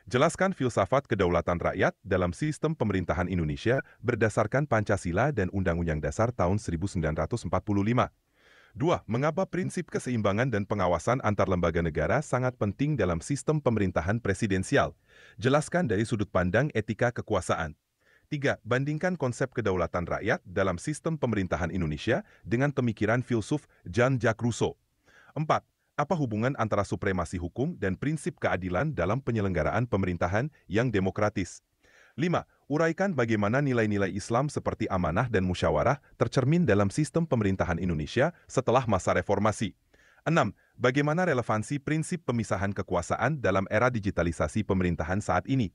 Jelaskan filsafat kedaulatan rakyat dalam sistem pemerintahan Indonesia berdasarkan Pancasila dan Undang-Undang Dasar tahun 1945. 2. Mengapa prinsip keseimbangan dan pengawasan antar lembaga negara sangat penting dalam sistem pemerintahan presidensial? Jelaskan dari sudut pandang etika kekuasaan. 3. Bandingkan konsep kedaulatan rakyat dalam sistem pemerintahan Indonesia dengan pemikiran filsuf Jean-Jacques Rousseau. 4. Apa hubungan antara supremasi hukum dan prinsip keadilan dalam penyelenggaraan pemerintahan yang demokratis? 5. Uraikan bagaimana nilai-nilai Islam seperti amanah dan musyawarah tercermin dalam sistem pemerintahan Indonesia setelah masa reformasi. 6. Bagaimana relevansi prinsip pemisahan kekuasaan dalam era digitalisasi pemerintahan saat ini?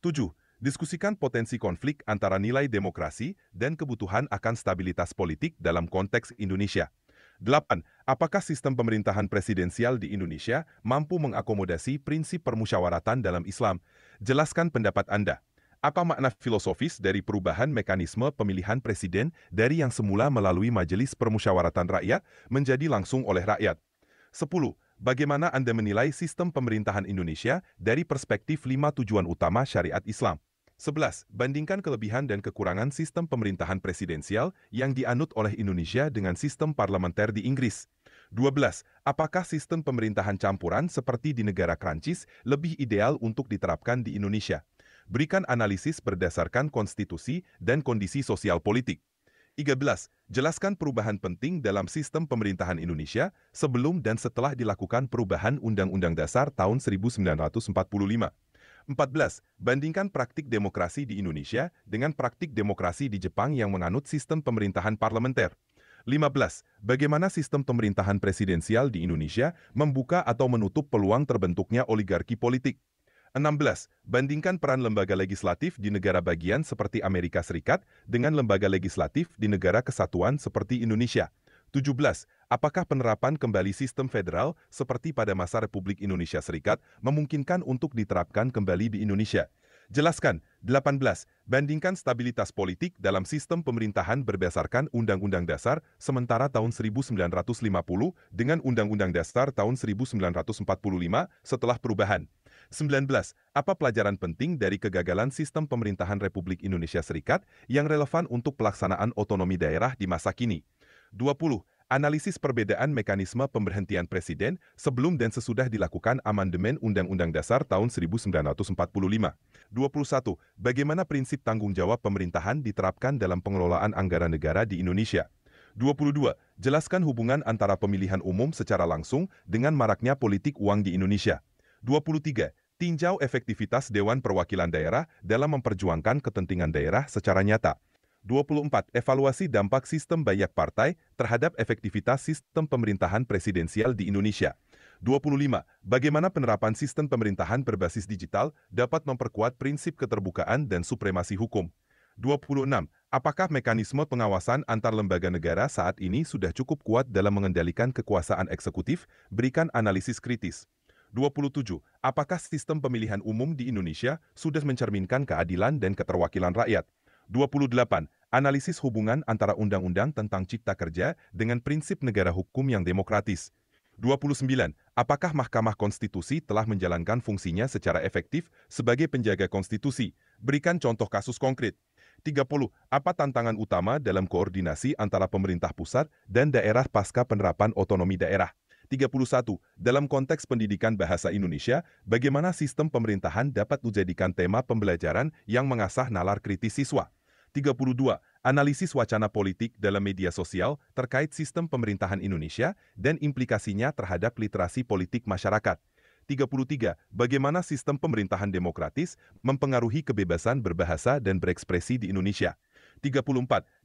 7. Diskusikan potensi konflik antara nilai demokrasi dan kebutuhan akan stabilitas politik dalam konteks Indonesia. 8. Apakah sistem pemerintahan presidensial di Indonesia mampu mengakomodasi prinsip permusyawaratan dalam Islam? Jelaskan pendapat Anda. Apa makna filosofis dari perubahan mekanisme pemilihan presiden dari yang semula melalui Majelis Permusyawaratan Rakyat menjadi langsung oleh rakyat? 10. Bagaimana Anda menilai sistem pemerintahan Indonesia dari perspektif 5 tujuan utama syariat Islam? 11. Bandingkan kelebihan dan kekurangan sistem pemerintahan presidensial yang dianut oleh Indonesia dengan sistem parlementer di Inggris. 12. Apakah sistem pemerintahan campuran seperti di negara Prancis lebih ideal untuk diterapkan di Indonesia? Berikan analisis berdasarkan konstitusi dan kondisi sosial politik. 13. Jelaskan perubahan penting dalam sistem pemerintahan Indonesia sebelum dan setelah dilakukan perubahan Undang-Undang Dasar tahun 1945. 14. Bandingkan praktik demokrasi di Indonesia dengan praktik demokrasi di Jepang yang menganut sistem pemerintahan parlementer. 15. Bagaimana sistem pemerintahan presidensial di Indonesia membuka atau menutup peluang terbentuknya oligarki politik. 16. Bandingkan peran lembaga legislatif di negara bagian seperti Amerika Serikat dengan lembaga legislatif di negara kesatuan seperti Indonesia. 17. Apakah penerapan kembali sistem federal seperti pada masa Republik Indonesia Serikat memungkinkan untuk diterapkan kembali di Indonesia? Jelaskan. 18. Bandingkan stabilitas politik dalam sistem pemerintahan berdasarkan Undang-Undang Dasar sementara tahun 1950 dengan Undang-Undang Dasar tahun 1945 setelah perubahan. 19. Apa pelajaran penting dari kegagalan sistem pemerintahan Republik Indonesia Serikat yang relevan untuk pelaksanaan otonomi daerah di masa kini? 20. Analisis perbedaan mekanisme pemberhentian presiden sebelum dan sesudah dilakukan amandemen Undang-Undang Dasar tahun 1945. 21. Bagaimana prinsip tanggung jawab pemerintahan diterapkan dalam pengelolaan anggaran negara di Indonesia? 22. Jelaskan hubungan antara pemilihan umum secara langsung dengan maraknya politik uang di Indonesia. 23. Tinjau efektivitas Dewan Perwakilan Daerah dalam memperjuangkan kepentingan daerah secara nyata. 24. Evaluasi dampak sistem banyak partai terhadap efektivitas sistem pemerintahan presidensial di Indonesia. 25. Bagaimana penerapan sistem pemerintahan berbasis digital dapat memperkuat prinsip keterbukaan dan supremasi hukum. 26. Apakah mekanisme pengawasan antar lembaga negara saat ini sudah cukup kuat dalam mengendalikan kekuasaan eksekutif? Berikan analisis kritis. 27. Apakah sistem pemilihan umum di Indonesia sudah mencerminkan keadilan dan keterwakilan rakyat? 28. Analisis hubungan antara undang-undang tentang cipta kerja dengan prinsip negara hukum yang demokratis. 29. Apakah Mahkamah Konstitusi telah menjalankan fungsinya secara efektif sebagai penjaga konstitusi? Berikan contoh kasus konkret. 30. Apa tantangan utama dalam koordinasi antara pemerintah pusat dan daerah pasca penerapan otonomi daerah? 31. Dalam konteks pendidikan bahasa Indonesia, bagaimana sistem pemerintahan dapat dijadikan tema pembelajaran yang mengasah nalar kritis siswa? 32. Analisis wacana politik dalam media sosial terkait sistem pemerintahan Indonesia dan implikasinya terhadap literasi politik masyarakat. 33. Bagaimana sistem pemerintahan demokratis mempengaruhi kebebasan berbahasa dan berekspresi di Indonesia? 34.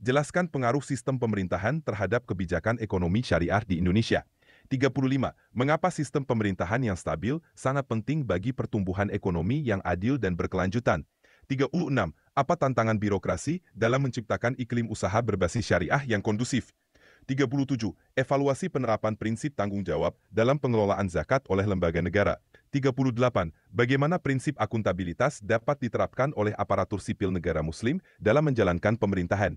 Jelaskan pengaruh sistem pemerintahan terhadap kebijakan ekonomi syariah di Indonesia. 35. Mengapa sistem pemerintahan yang stabil sangat penting bagi pertumbuhan ekonomi yang adil dan berkelanjutan? 36. Apa tantangan birokrasi dalam menciptakan iklim usaha berbasis syariah yang kondusif? 37. Evaluasi penerapan prinsip tanggung jawab dalam pengelolaan zakat oleh lembaga negara. 38. Bagaimana prinsip akuntabilitas dapat diterapkan oleh aparatur sipil negara Muslim dalam menjalankan pemerintahan?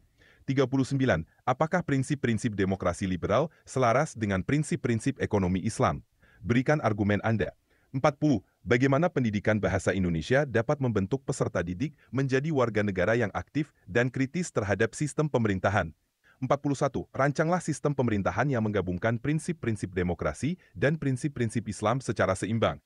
39. Apakah prinsip-prinsip demokrasi liberal selaras dengan prinsip-prinsip ekonomi Islam? Berikan argumen Anda. 40. bagaimana pendidikan bahasa Indonesia dapat membentuk peserta didik menjadi warga negara yang aktif dan kritis terhadap sistem pemerintahan. 41. Rancanglah sistem pemerintahan yang menggabungkan prinsip-prinsip demokrasi dan prinsip-prinsip Islam secara seimbang.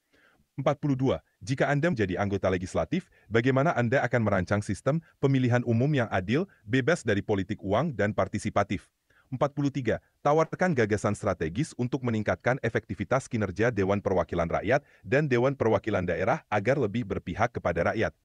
42. Jika Anda menjadi anggota legislatif, bagaimana Anda akan merancang sistem pemilihan umum yang adil, bebas dari politik uang, dan partisipatif? 43. Tawarkan gagasan strategis untuk meningkatkan efektivitas kinerja Dewan Perwakilan Rakyat dan Dewan Perwakilan Daerah agar lebih berpihak kepada rakyat.